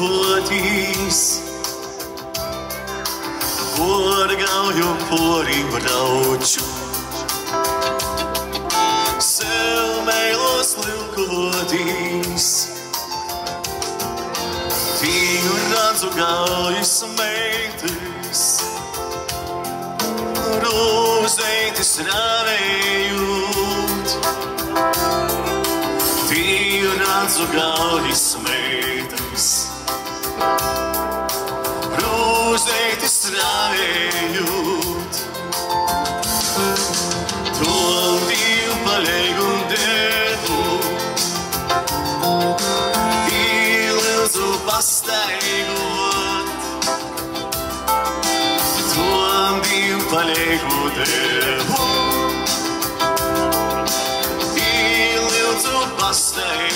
godīs, porgauju porī brauču. Sev mēlos lilkodīs, tīnu redzu gaujas meitas, rūzeitis rāvējūt. Tīnu redzu gaujas meitas, rūzeitis rāvējūt. Tom divu palēgu devu, īlilzu pastaigot. Tom divu palēgu devu, īlilzu pastaigot.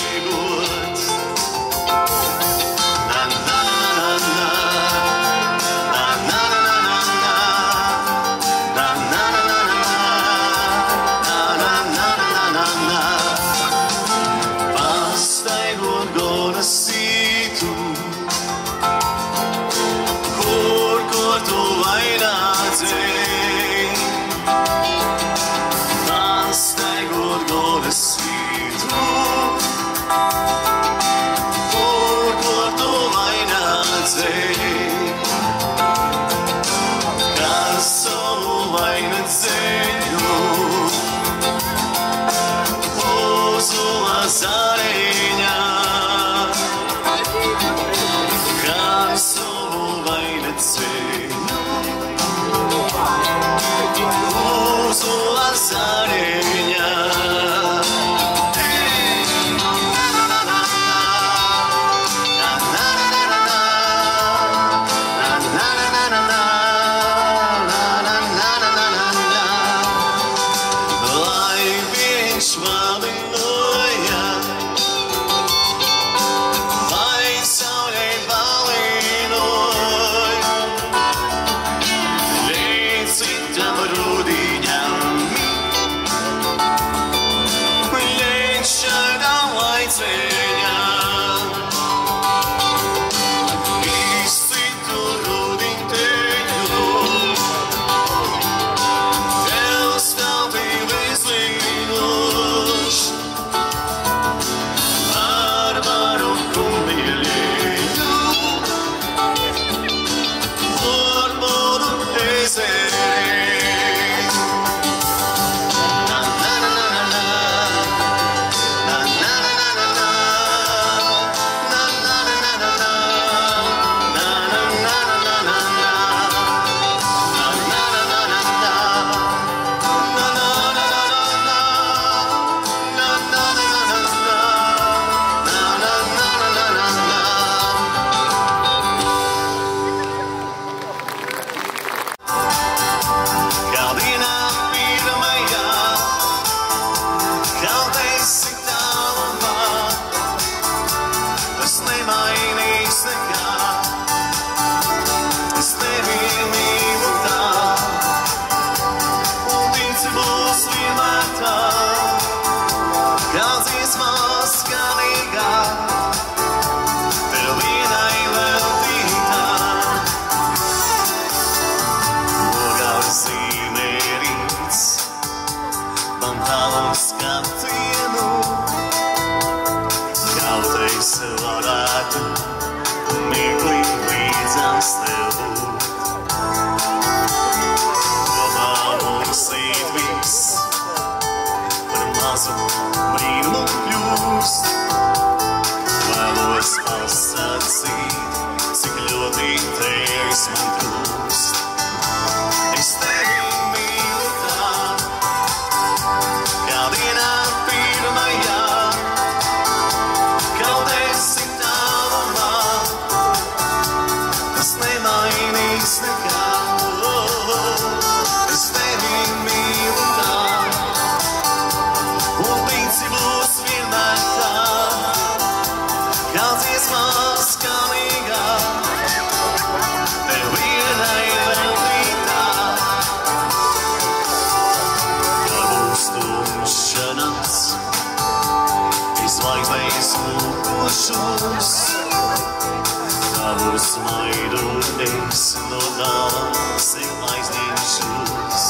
tavu smaidu es no tās aizņemšos.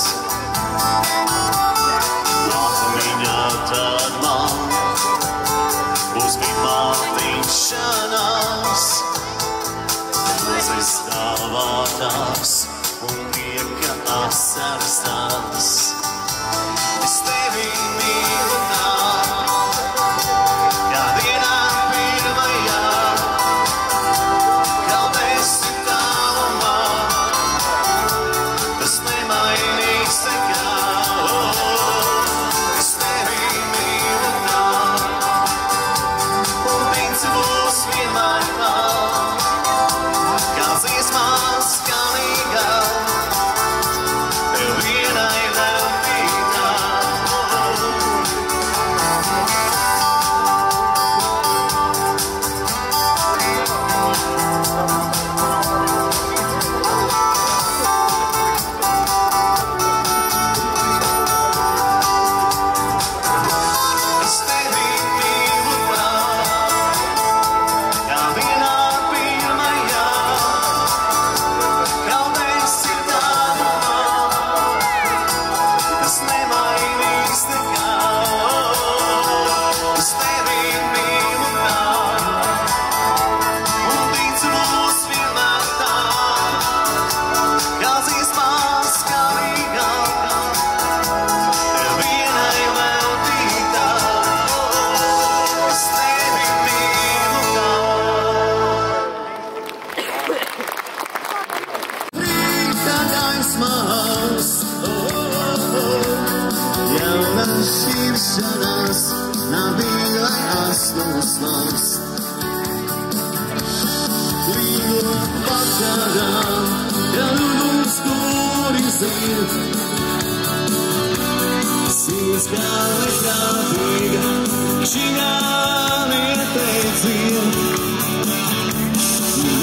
Atmiņā tad man būs pirmā tikšanās, rozes dāvātās un prieka asaras tās. Es tevi mīlu tā, kā dienā pirmajā, kaut esi tālumā, tas nemainīgs nekā. Es tevi mīlu tā, un tic būs vienmēr tā, kā dziesmās skanīgā, tev vienai veltītā. Es tevi mīlu tā, kā vienā pirmajā, kaut esi tālumā, tas nemainīgs nekā. Es tevi mīlu tā, un tic būs vienmēr tā, kā dziesmās skanīgā, tev vienai veltītā. Es tevi mīlu tā. Rīta gaismās, jauna šķiršanās, nav vīlai asnus labs. Līgo vakarā, ja mums kuris ir, sirds kā lekrātīga, šīgā neteicīja.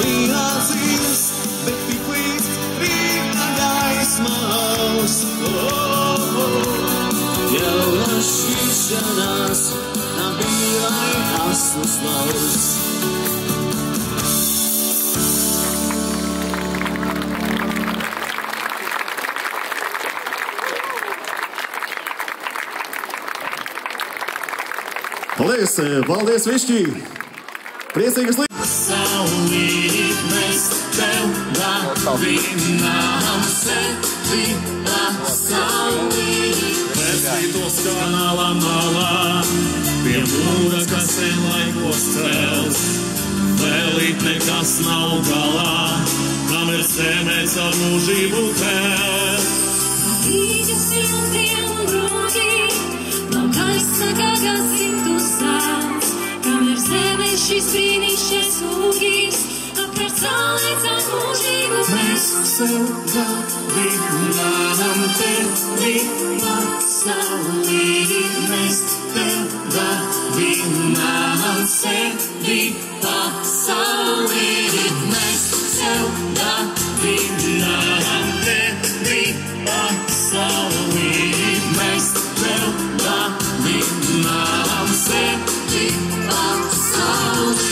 Mīlās ir, bet tik līdz rīta gaismās, jauna šķiršanās, nav vīlai asnus labs. Paldies, paldies, Višķī! Priecīgas līdz! Pasaulī mēs tev dāvinām sevi, pasaulī. Vēstītos kanālā malā, pie mūra, kas sen laikos cels. Vēlīt nekas nav galā, kamēr sēmēs ar mūžību vēl. Vīģi simtiem brūģi, nav gaisa, kā gadsimtu sāls, kamēr zemē šis brīnišķies ūgis, apkārt saulēts ar mūžību Mēs sev dāvinām tevi, pasaulī. Mēs tev dāvinām sevi, pasaulī. Mēs sev dāvinām tevi, pasaulī. Mēs tev dāvinām sevi, pasaulī.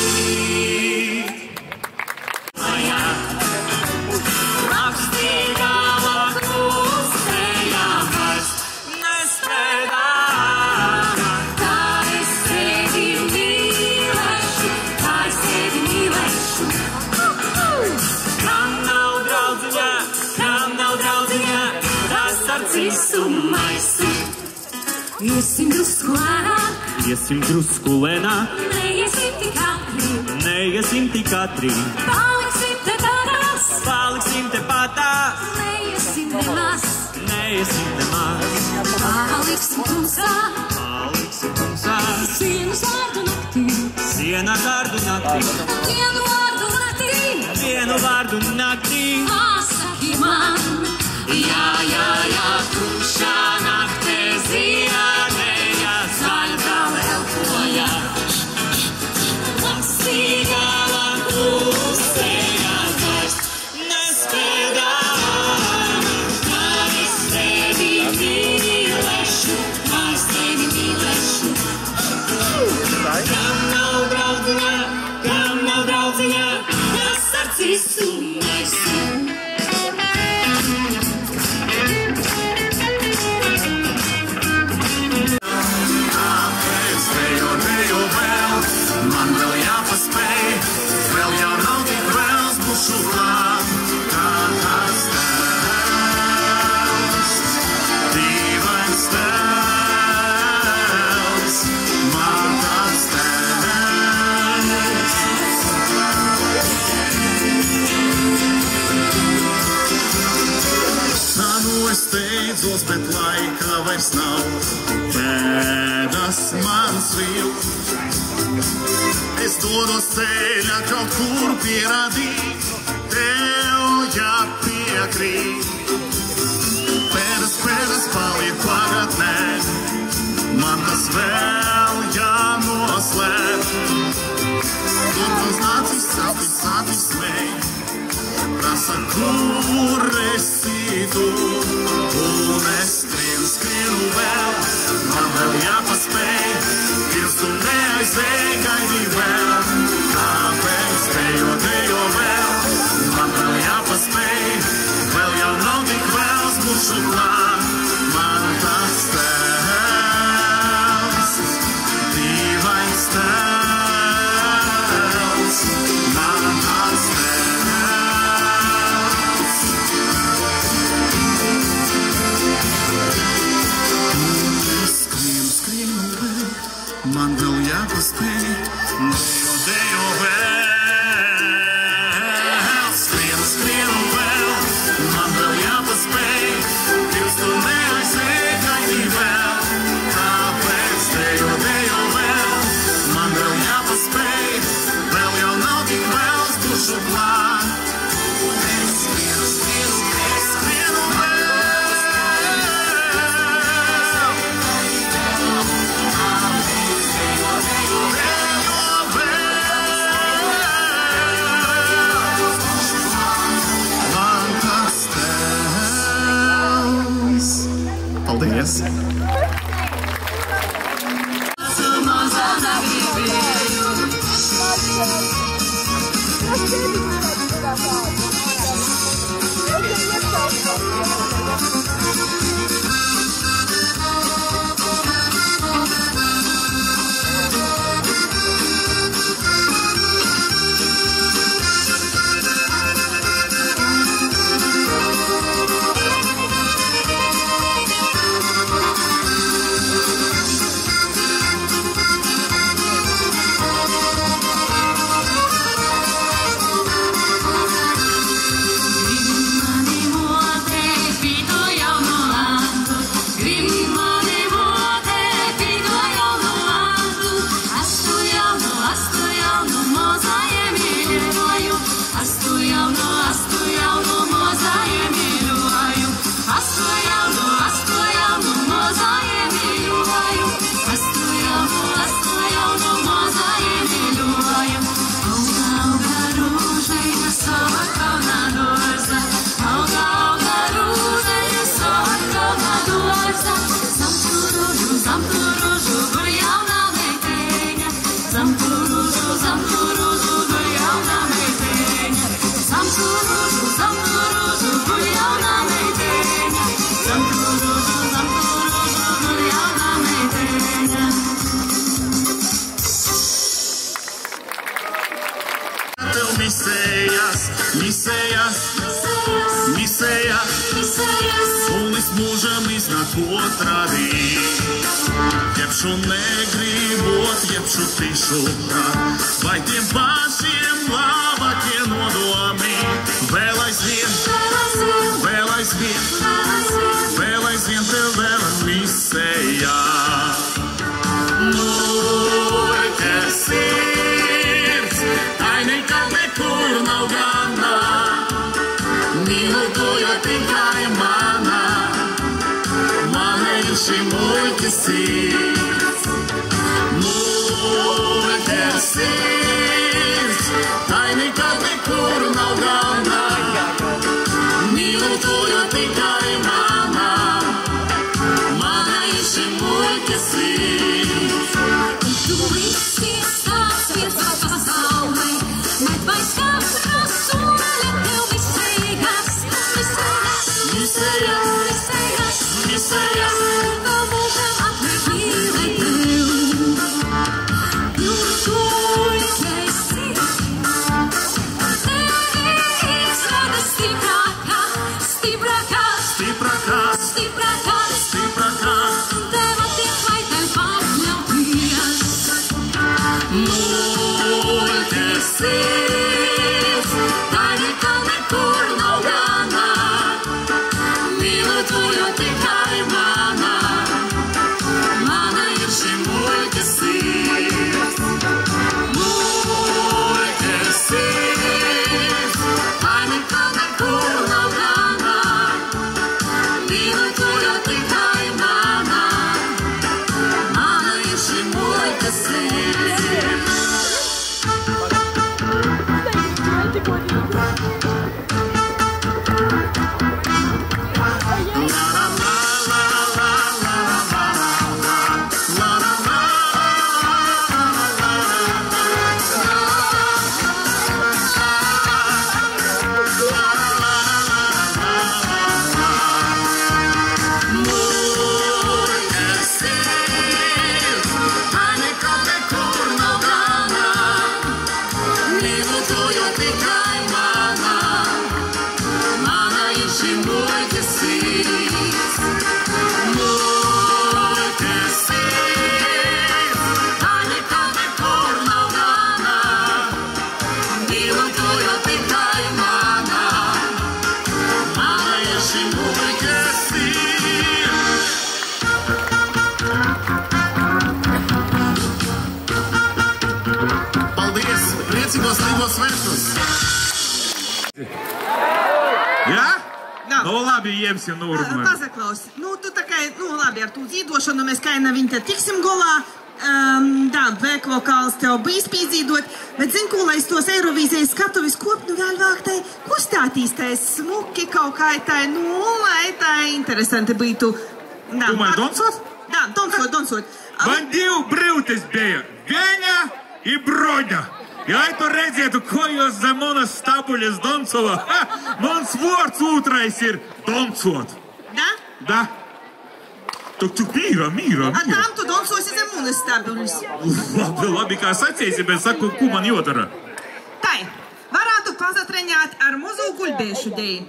Rakstīgā lakus ceļā vairs nespēdā. Tā es tevi mīlēšu, tā es tevi mīlēšu. Kam nav draudziņā, tas ar cisu maisu. Iesim drusku lēnāk, Iesim drusku lēnāk, neiesim tik ātri, neiesim tik ātri, paliksim te tādās, paliksim te patās, neiesim nemaz, neiesim nemaz, paliksim tumsā, paliksim tumsā, sienas vārdu naktī, siena vārdu naktī, vienu vārdu naktī, vienu vārdu naktī. Saki man, Jā, tumšā naktē ziedēja, zaļa elpoja. Lasīgā lakus ceļā vairs nespēdā. Tā es tevi mīlēšu, tā es tevi mīlēšu. Kam nav draudziņā, kas visu esi. Kāpēc dejo vēl, man vēl jāpaspēj, vēl jau nav tik vēls, būšu klāt, kā tāds tēls. Dīvains tēls, man tāds tēls. Tā nu es steidzos, bet laika vairs nav, pēdas man svil. Es dodos ceļā kaut kur pierādīt, tev jāpiekrīt. Pēdas paliek pagatnē, man tas vēl jānoslēp. Tur mums nācis sāpis smēj, prasa, kur esi tu. Un es skrienu vēl, man vēl jāpaspēj, pirms tu neaizēj, gaidī vēl. Kāpēc dejo vēl, man vēl jāpaspēj, vēl jau nav tik vēls, būšu klāt, man tas tēls. Dīvains tēls, man tas tēls. Skrienu vēl, man vēl jāpaspēj, dejo vēl. Skrienu vēl, man vēl jāpaspēj, pirms tu neaizēj, gaidī vēl. Kāpēc dejo vēl, man vēl jāpaspēj, vēl jau nav tik vēls, būšu klāt. Skrienu vēl. Paldies! Un es mūžam iznāk otrādī. Jebšu negribot, jebšu tišu prāt, vai tiem pašiem labākie nodomi. Vēl aizvien tev vēlam misējā. Mūļķer sirds, tai nekad nekur nav gana. Mīlu to, jo tikai mana ir šī muļķa sirds. Mūļķer sirds, tai nekad nekur nav gana. Mīlu to, jo tikai mana ir šī muļķa sirds. Tu visi stāsts viens pasaulē, bet vai skats un Multisis, lai nekā nekur nav gana, mīlotujo tikai mana, mana ir šī muļķa sirds. Multisis, lai nekā nekur nav gana, mīlotujo tikai mana, mana ir šī muļķa sirds. Jā? Nu, labi, iemsim nūrumā. Pazaklaus, nu, tu takai, nu, labi, ar tū dzīdošanu mēs kā nav viņa te tiksim golā. Tā, bēkvokāls tev bijis pīdzīdot, bet zin, ko, lai es tos Eirovīzijas skatuvis kop, nu, vēl vāk tai kustātīs tai smuki kaut kā tai, nu, lai tai interesanti būtu. Tu man donsot? Jā, donsot. Man divi brīvtis bija, Veņa i Broņa. Ja tu redzētu, ko jūs zem manas stabuļas doncova, mans vārds otrais ir doncot. Da? Da. Tu mīra. Tam tu donsosi zem manas stabuļas. Labi, kā sacīsi, bet saku, ko man jodara? Tai, varētu pazatreņāt ar mazu guļbiešu deju.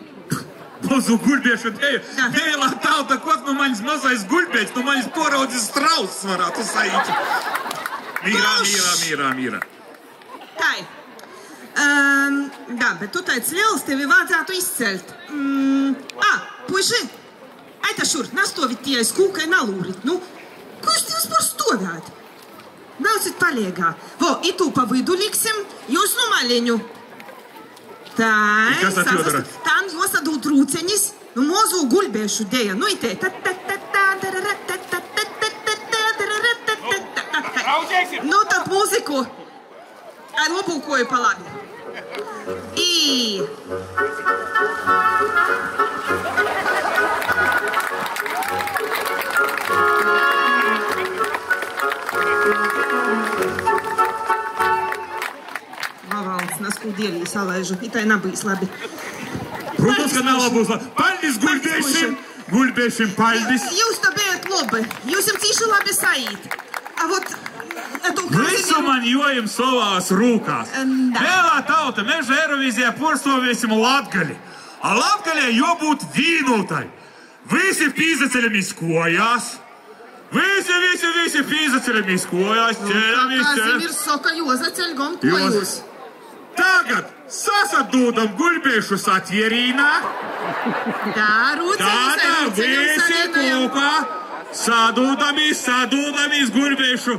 Mazu guļbiešu deju? Dēlā tauta, kot nu manis mazais guļbiečs, nu manis poraudzis strauss varētu saīķi. Mīra. Tai. Jā, bet tu tāds liels, tevi vajadzētu izcelt. Puiši, aita šur, nastovit tie aiz kūkai nalūrit. Nu, ko jūs tev par stovēt? Naucit paliegā. Vo, itū pa vidu liksim, jūs nu maliņu. Tai, kas tad jodara? Tam josadūt rūceņis, nu mozu guļbiešu deja. Nu, itē. Nu, tad mūziku. Ai, nopūkoju pa labi. Valsts nasku dielī salaižu. Itai nabīs labi. Protams, ka nav labūs labi. Paļdis guļbiešim, paļdis. Jūs to bijat labi. Jūs jums īši labi saīt. Visu man jojam savās rūkās. Vēlā tauta, mēs Eirovīzijā porstovēsim Latgali. A Latgaļai jābūt vīnotai. Visi pīzaceļamies kojās. Visi pīzaceļamies kojās. Kazimirs soka jozaceļ gon kojus. Tagad sasadūdam guļbiešus atjerīnā. Tā, rūceņus visi kopā. Sadūdamies guļbiešu.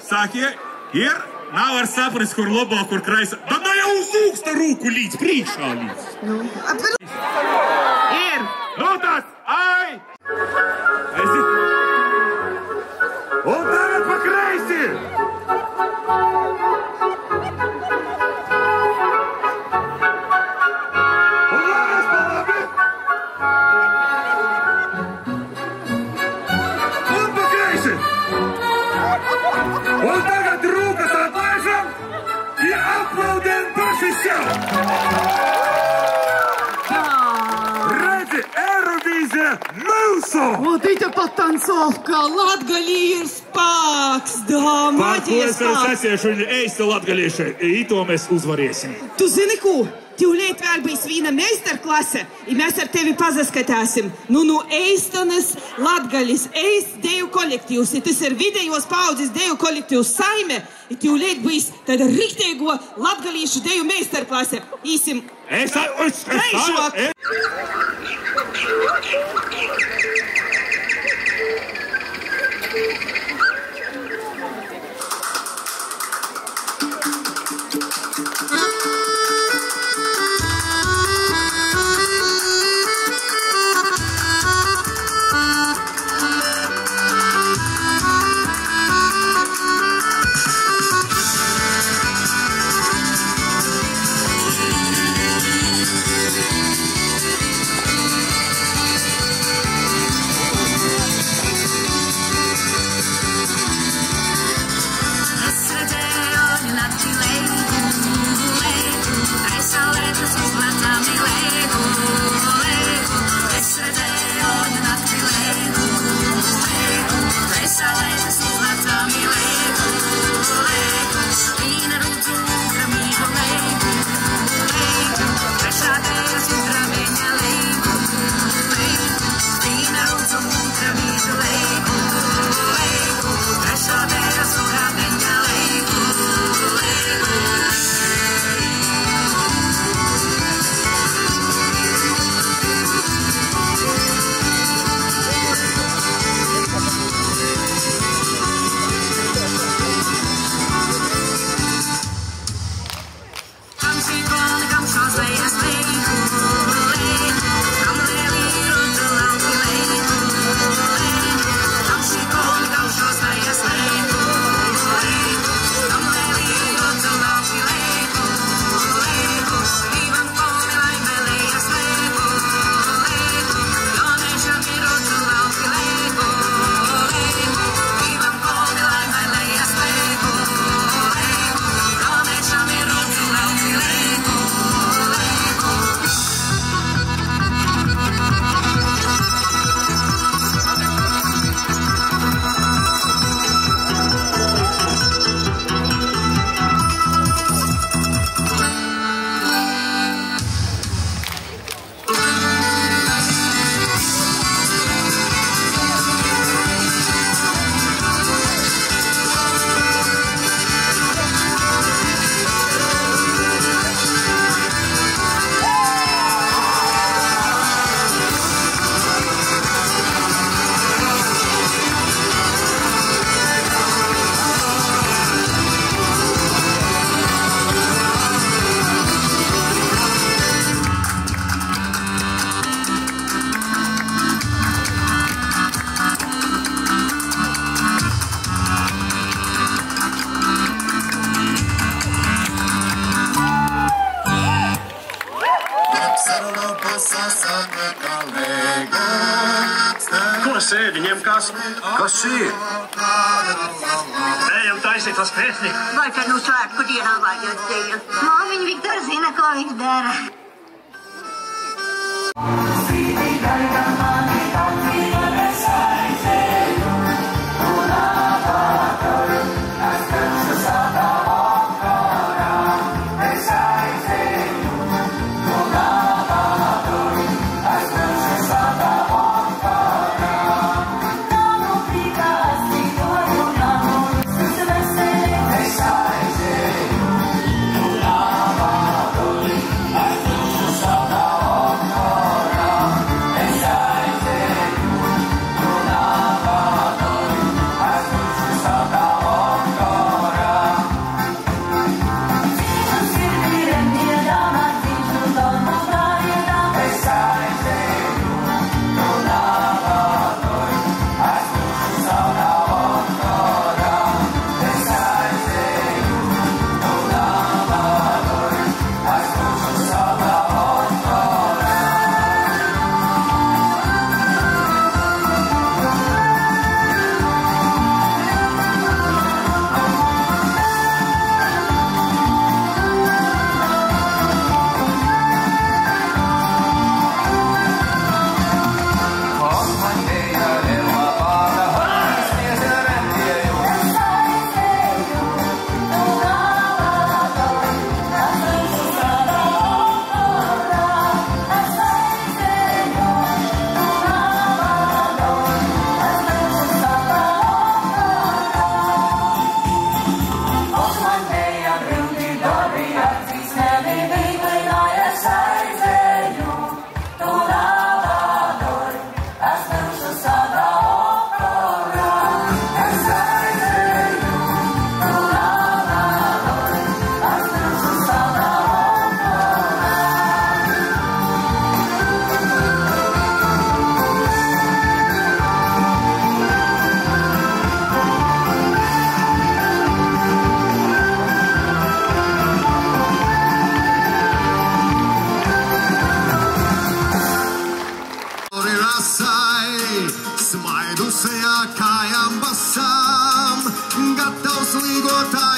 Sākie, ir, nav var saprast, kur labā, kur kraisa. Da nav jau uz ūksta rūku līdz, priekšā līdz. Ir. Nu tas, ai! Aizi. Un tagad pa kreisi! Un lāgas pa labi! Un pa kreisi! Un tagad rūkas atlaižam, ja aplaudējam paši sev! Tā! Вот эта потанцовка, Latgalī ir spēks, Par ko maģija es varu spēks. sasiešu un eistu latgalīši, ito mēs uzvarēsim. Tu zini, ko? Tūlīt vēl bijis viena meistarklase, un mēs ar tevi pazaskatāsim. Nu, eistanas Latgalis, eist deju kolektīvs, tas ir vidējos paudzes deju kolektīvs Saime, un tūlīt bijis tāda riktēgo latgalīšu deju meistarklase. Īsim. Ko sēdi, ņem kastu? Kas šī ir? Ejam taisīt tas pētnieku. Vai tad nu svētku dienā vajag dēļ? Māmiņa Viktora zina, ko viņš dara.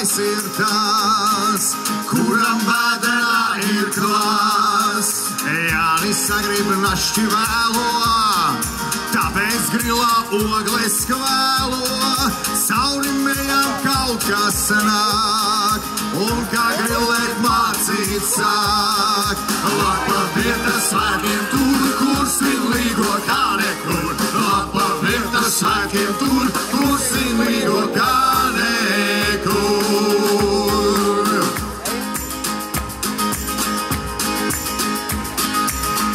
Jānis ir tas, kuram vēderā ir klās. Jānis sagrib našķi vēlo, tāpēc grilā ogles kvēlo. Cauri mejām kaut kas nāk, un kā grillēt mācīt sāk. Lapa vieta svētkiem tur, kur svinlīgo kā nekur. Lapa vieta svētkiem tur, kur svinlīgo kā nekur.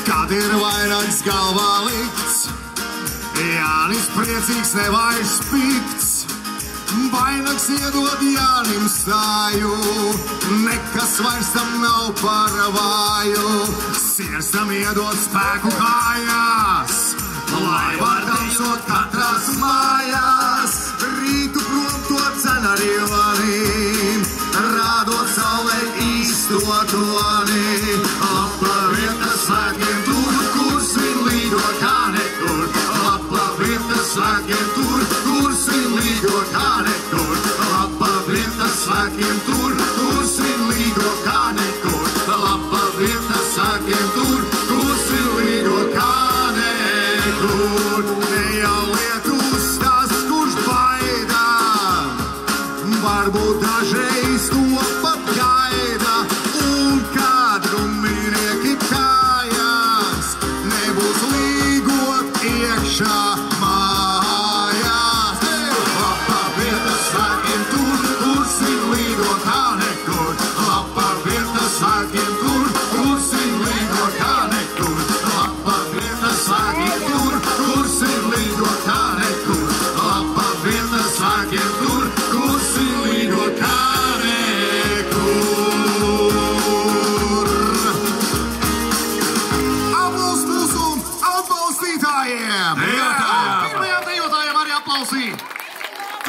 Kad ir vainags galvā likts, Jānis priecīgs nevairs pikts. Vainags iedod Jānim stāju, nekas vairs tam nav par vāju. Sirstam iedod spēku kājās, lai var dansot katrās mājās. Rītu prom to dzen ar Jonim, rādot saulē īsto toni. Lapa vieta svētkiem tur, kur svinlīgo kā nekur. Lapa vieta svētkiem tur, kur svinlīgo kā nekur. Lapa vieta svētkiem tur, kur svinlīgo kā nekur. Lapa vieta svētkiem tur, kur svinlīgo kā nekur. Ne jau lietus tas, kurš baida, varbūt dažreiz to pat gaida. Un kad ruminieki kājās, nebūs līgot iekšā mājās. Lapa vieta svētkiem tur, kur svinlīgo kā nekur. Lapa vieta svētkiem tur, kur svinlīgo kā nekur. Lapa vieta svētkiem tur, kur svinlīgo kā nekur. Lapa vieta svētkiem tur, kur svinlīgo kā nekur. Aplaus mūsu atbalstītājiem! Pirmajām dejotājiem arī aplausīt!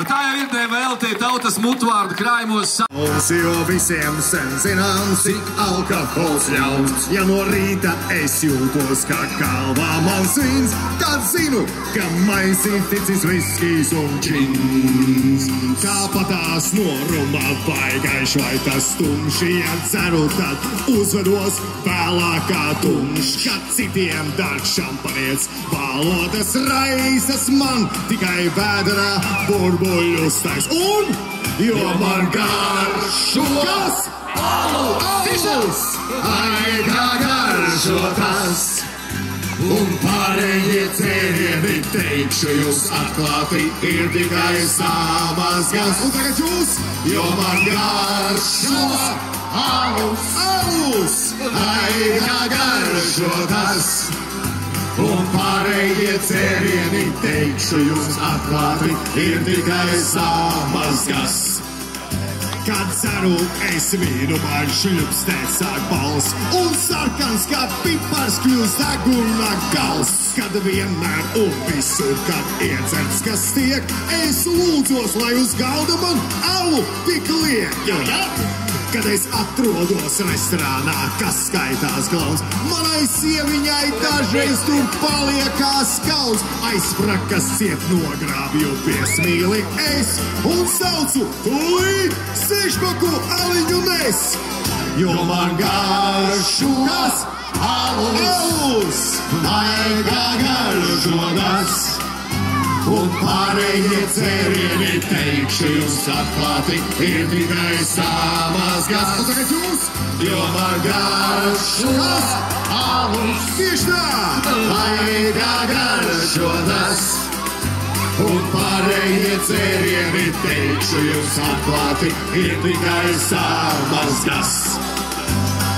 Tā jau ir DVLT tautas mutvārdu krājumos. Mums jau visiem sen zināms, cik alkohols ļauns. Ja no rīta es jūtos kā galvā man svins, tad zinu, ka maisīt ticis viskijs un džins. Tāpatās norumā vaigaiš vai tas tumši, ja ceru, tad uzvedos vēlākā tumš. Kad citiem dārg šampaniets, valodas raisas man tikai vēderā burbuļus tais. Un, jo man garšo kas? Alus! Ai, kā garšo tas! Un pārējie dzērieni, teikšu jūs atklāti, ir tikai savas gans. Un tagad jūs, jo man garšo alus! Alus! Ai, kā garšo tas! Un pārējie dzērieni, teikšu jūs atklāti, ir tikai savas gas. Kad ceru, es vīnu man šļupstēt sāk balss, un sarkans kā pipars kļūst aguna gals. Kad vienmēr un visur, kad iedzerts, kas tiek, es lūdzos, lai uz galda man alu tik liek. Kad es atrodos restorānā, kas skaitās glauns, manai sieviņai dažreiz tur paliekās kauns. Aizprakas ciet nogrābju piesmīli es un saucu tūlīt sešpaku aliņu nes. Jo man garšo kas? Alus! Ai, kā garšo tas! Un pārējie dzērieni, teikšu jūs atklāti, ir tikai savas gas. Un tagad jūs, jo man garšo kas? Alus! Tieši tā! Ai, kā garšo tas! Un pārējie dzērieni, teikšu jūs atklāti, ir tikai savas gas.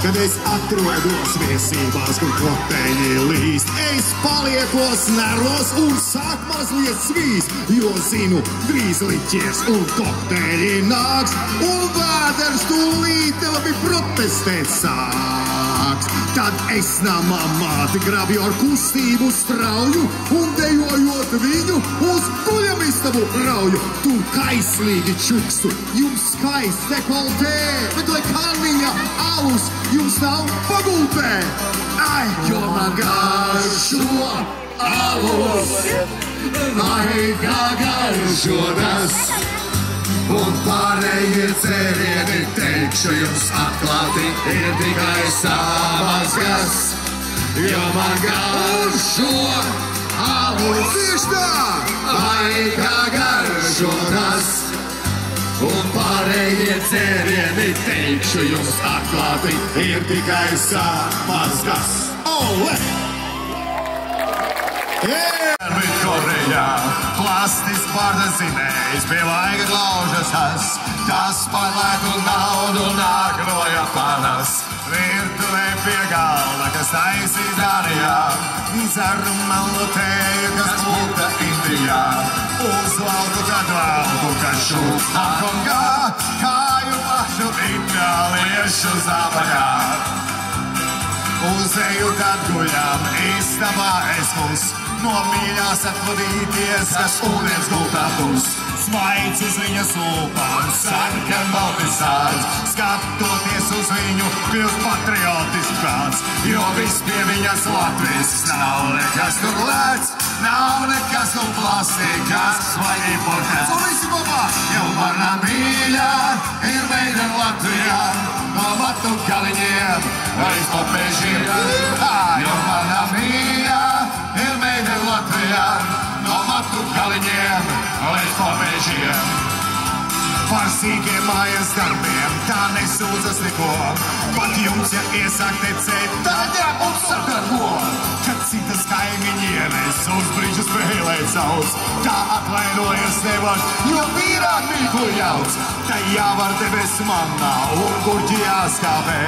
Kad es atrodos viesībās, kur kokteļi līst, es paliekos nervos un sāk mazliet svīst, jo zinu, drīz liķies un kokteļi nāks, un vēders tūlīt labi protestēt sāks. Tad es namā māti grabju ar kustību strauju un dejojot viņu uz guļamistabu rauju. Tur kaislīgi čukstu, jums skaists dekoltē, bet lai kalniņa alus jums nav pagultē. Ai, jo man garšo alus, ai, kā garšo tas. un pārējie cēlieni, teikšu jums atklāti, ir tikai savas gas, jo man garšo alus. Tieši tā! Vai kā garšo tas, un pārējie cēlieni, teikšu jums atklāti, ir tikai savas gas. Ole! Korejā, plastis pārdazinējis, pie vaiga glaužas tas pārlētu naudu nāk no Japānas. Virtuvē pie galda, kas taisīs Dānijā, dzermalu teju, kas būta Indijā, uzvaldu kad valdu, kas šūp Hongkongā, kāju pašu itāliešu zābaļā. Uzeju tad guļām, istabā es mūs, no mīļās atvadīties, kas ūdens gultā būs. Smaids uz viņas lūpām, sarkan baltis sāds, skatoties uz viņu, kļūst patriotisks prāts, jo viss pie viņas latvisks, nav nekas tur lēts, nav nekas tur plastīkas vai importēts. Un visi kopā, jo mana mīļā ir meidena Latvijā, no matu kaliņiem līdz papēžiem. Jo mana mīļā ir meidena Latvijā, no matu kaliņiem līdz papēžiem. Par sīkiem mājas darbiem tā nesūdzas neko, pat jums, ja iesāk tecēt, taļā un sadarbo. Kad citas kaimiņienes uz brīžu spēlēt sauc, tā atvainojas nevar, jo vīrāk mīklu jauc. Tā jāvar debes manā un kurķi jāskāpē,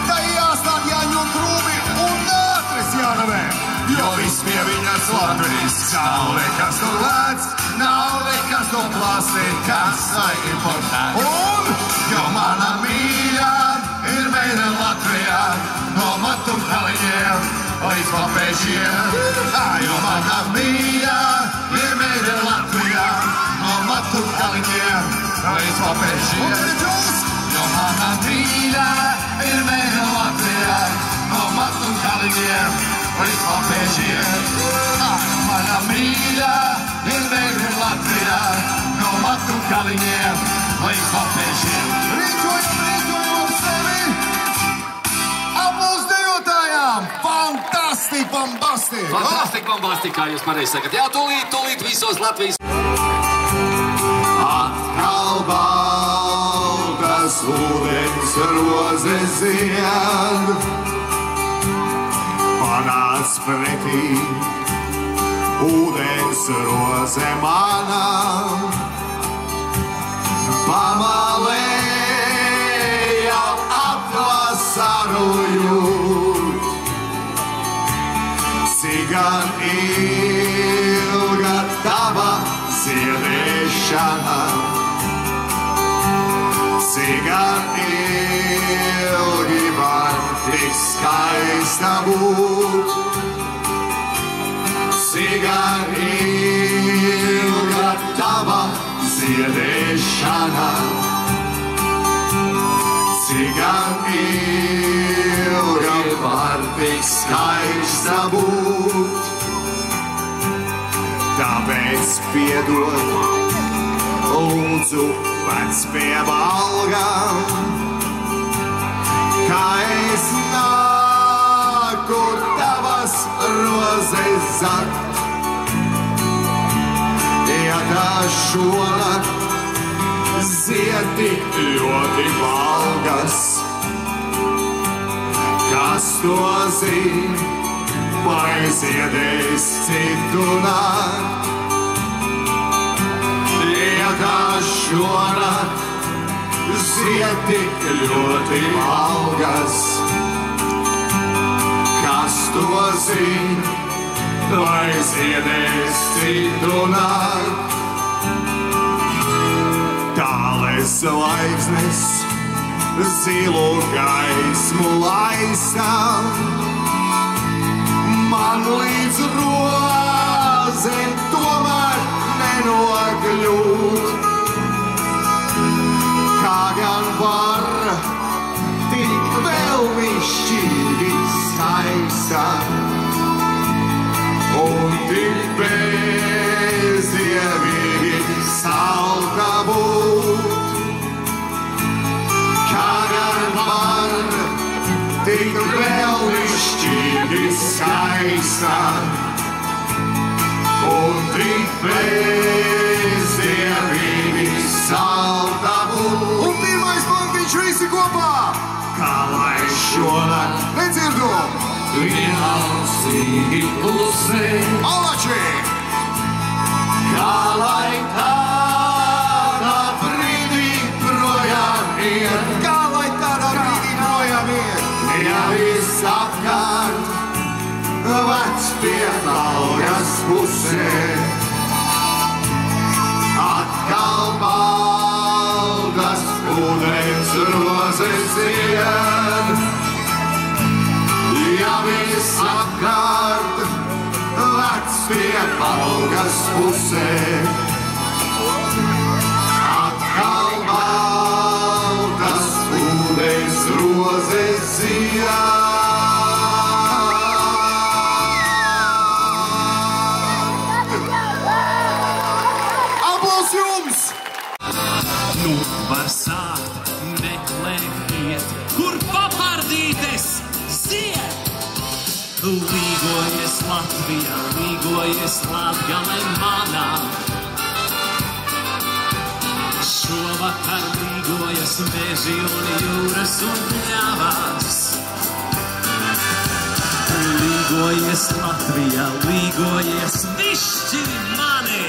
tā jāstād jāņem krūmi un ātris jānavē. Jo viss pie viņas latvisks, nav nekas tur lēts, nav nekas tur plastīkas vai importēts. Un, jo mana mīļā ir meidena Latvijā, no matu kaliņiem līdz papēžiem. Jo mana mīļā ir meidena Latvijā, no matu kaliņiem līdz papēžiem. Jo mana mīļā ir meidena Latvijā, no matu kaliņiem līdz papēžiem. Mana mīļā ir meidena Latvijā, no matu kaliņiem līdz papēžiem. Rīkojam sevi! Aplaus dejotājām! Fantastik, bombastik! Fantastik, bombastik, kā jūs pareizi sakat. Jā, tūlīt visos Latvijas. Atkal baltas ūdens rozes zied, panāc pretī, ūdens roze manā, pamalē jau atvasaru jūt. Cigan ilga tava ziedēšana, cigan ilgi var tik skaista būt. Cigan ilga tava ziedēšana, cigan ilgi var tik skaista būt. Tāpēc piedod, lūdzu, vec pie balgām, kā es nāku tavas rozes zakt. Ja tā šonakt zied tik ļoti valgas, kas to zin, vai ziedēs citu nakt. Ja tā šonakt zied tik ļoti valgas, kas to zin, vai ziedēs citu nakt. Tāles laiksnes zilu gaismu laistām, man līdz rozēm tomēr nenokļūt. Kā gan var tik vēl višķīgi skaista un tik bezdievīgi salta būt. tik vēl višķīgi skaista, un tik bezdievīgi salta būt. Un pirmais punktiņš visi kopā, kā lai šonakt nedzirdu, vienaldzīgi klusē. Malači! Kā lai tādā brīdī projām iet, kā lai tādā brīdī projām iet, ja viss apkārt vec pie algas pusē. Atkal baldas ūdens rozes zied, ja viss apkārt vec pie algas pusē. Atkal baldas ūdens rozes zied. Nu var sākt meklēt iet, kur papardītes zied. Līgojies Latvijā, līgojies Latgale manā. Šovakar līgojas meži un jūras un pļavas. Līgojies Latvijā, līgojies višķi mani.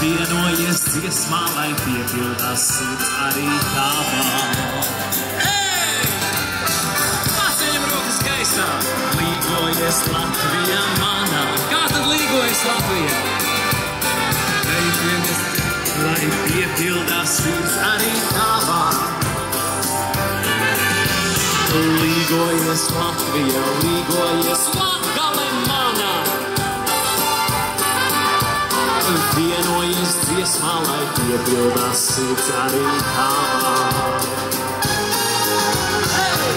Vienojies dziesmā, lai piepildās sirds arī tavā. Hei! Paceļam rokas gaisā! Līgojies Latvijā manā. Kā tad līgojas Latvijā? Vienojies, lai piepildās sirds arī tavā. Līgojies Latvijā, līgojies Latgale manā. Vienojies dziesmā, lai piepildās sirds arī tavā. Hei!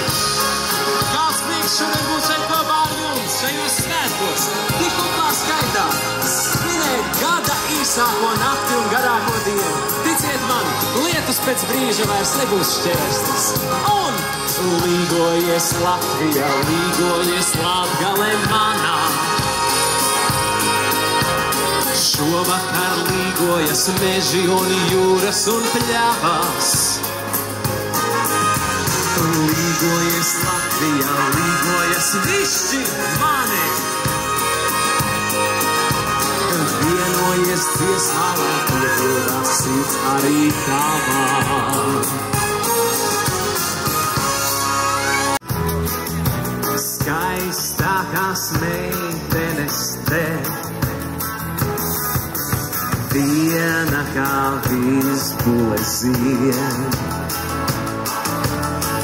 Kāds prieks šodien būt šeit kopā ar jums, šajos svētkos, tik kopā skaitā, svinēt gada īsāko nakti un garāko dienu. Ticiet man, lietus pēc brīža vairs nebūs šķērslis. Un līgojies Latvijā, līgojies Latgale manā. Šovakar līgojas meži un jūras un pļavas. Līgojas Latvijā, līgojas višķi mani. Vienojies dziesmā, lai piepildās sirds arī tavā. Skaistākās meitenes te, viena kā vizbules zied,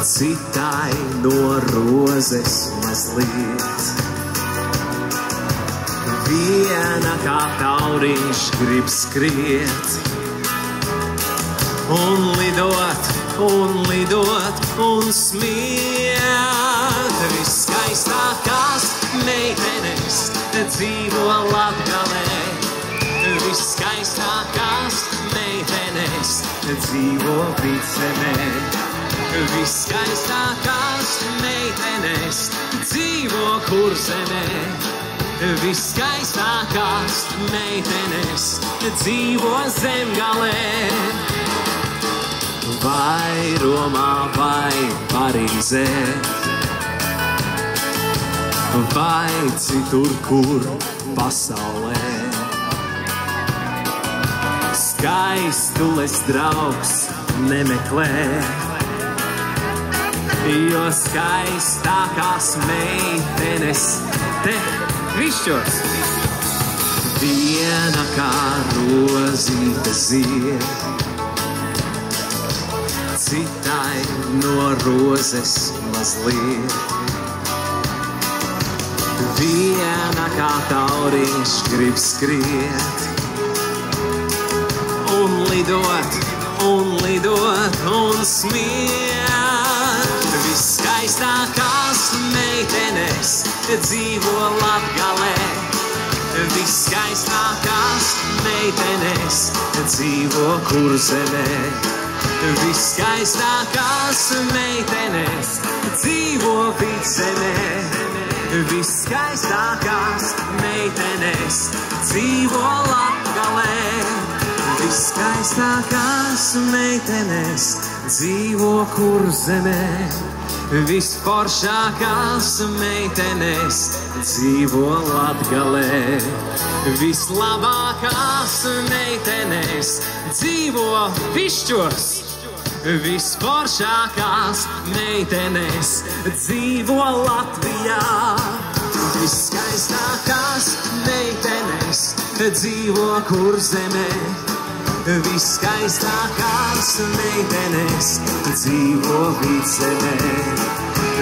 citai no rozes mazliet. Viena kā tauriņš grib skriet un lidot un smiet. Viskaistākās meitenes dzīvo Latgalē. Viskaistākās meitenes dzīvo Vidzemē. Viskaistākās meitenes dzīvo Kurzemē. Viskaistākās meitenes dzīvo Zemgalē. Vai Romā, vai Parīzē, vai citur, kur pasaulē. Skaistules draugs nemeklē, jo skaistākās meitenes te višķos. Viena kā rozīte zied, citai no rozes mazliet. Viena kā tauriņš grib skriet un lidot un smiet. Viskaistākās meitenes dzīvo Latgalē. Viskaistākās meitenes dzīvo Kurzemē. Viskaistākās meitenes dzīvo vidzemē. Viskaistākās meitenes dzīvo Latgalē. Viskaistākās meitenes dzīvo Kurzemē. Visforšākās meitenes dzīvo Latgalē. Vislabākās meitenes dzīvo Višķos. Visforšākās meitenes dzīvo Latvijā. Viskaistākās meitenes dzīvo Kurzemē. Viskaistākās meitenes dzīvo Vidzemē.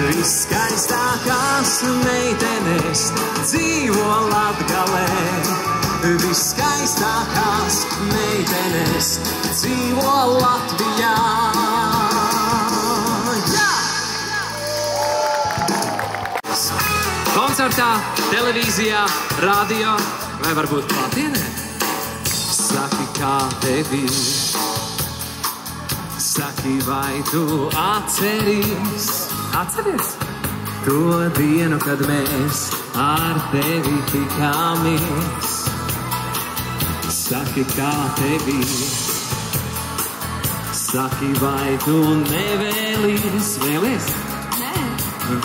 Viskaistākās meitenes dzīvo Latgalē. Viskaistākās meitenes dzīvo Latvijā. Koncertā, televīzijā, radio vai varbūt klātienē? Saki, kā tevi, saki, vai tu atceries to dienu, kad mēs ar tevi tikāmies? Saki, kā tevi, saki, vai tu nevēlies,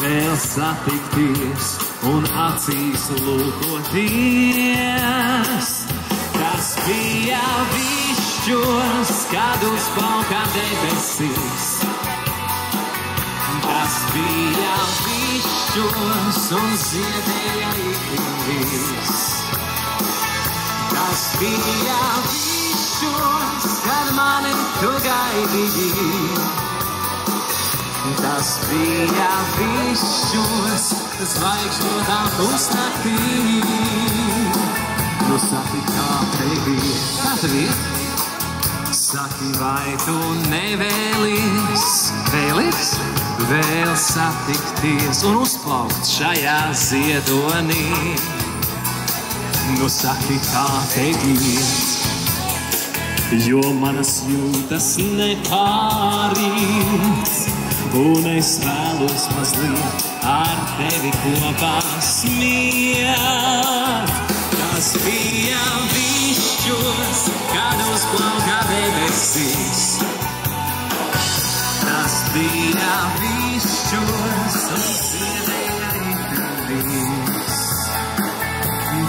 vēl satikties un acīs lūkoties? Tas bija Višķos, kad uzplauka debesīs. Tas bija Višķos un ziedēja ikdienas. Tas bija Višķos, kad mani tu gaidīji. Tas bija Višķos, zvaigžņotā pusnaktī. Nu saki, kā tevi, saki, vai tu nevēlies, vēl satikties un uzplaukt šajā ziedonī? Nu saki, kā tevi, jo manas jūtas nepārīt, un es vēlos mazliet ar tevi kopā smiet. Tas bija Višķos, kad uzplauka debesīs. Tas bija Višķos un ziedēja ikdienas.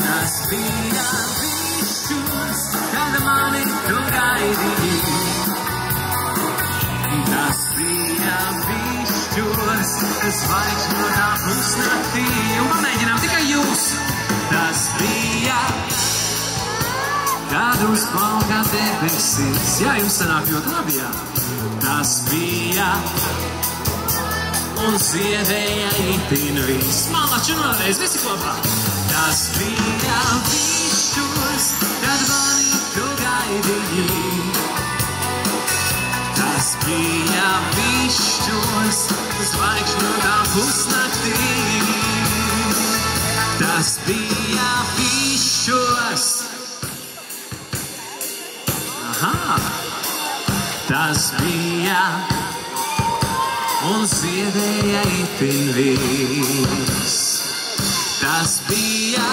Tas bija Višķos, kad mani tu gaidīji. Tas bija Višķos, zvaigžņotā pusnaktī. Un pamēģinām tikai jūs. Tas bija, kad uzplauka debesīs. Jā, jums sanāk ļoti labi, jā. Tas bija un ziedēja itin viss. Malači un vēlreiz, visi kopā. Tas bija Višķos, kad mani tu gaidīji. Tas bija Višķos, zvaigžņotā pusnaktī. Tas bija Višķos. Aha! Tas bija un ziedēja itin viss. Tas bija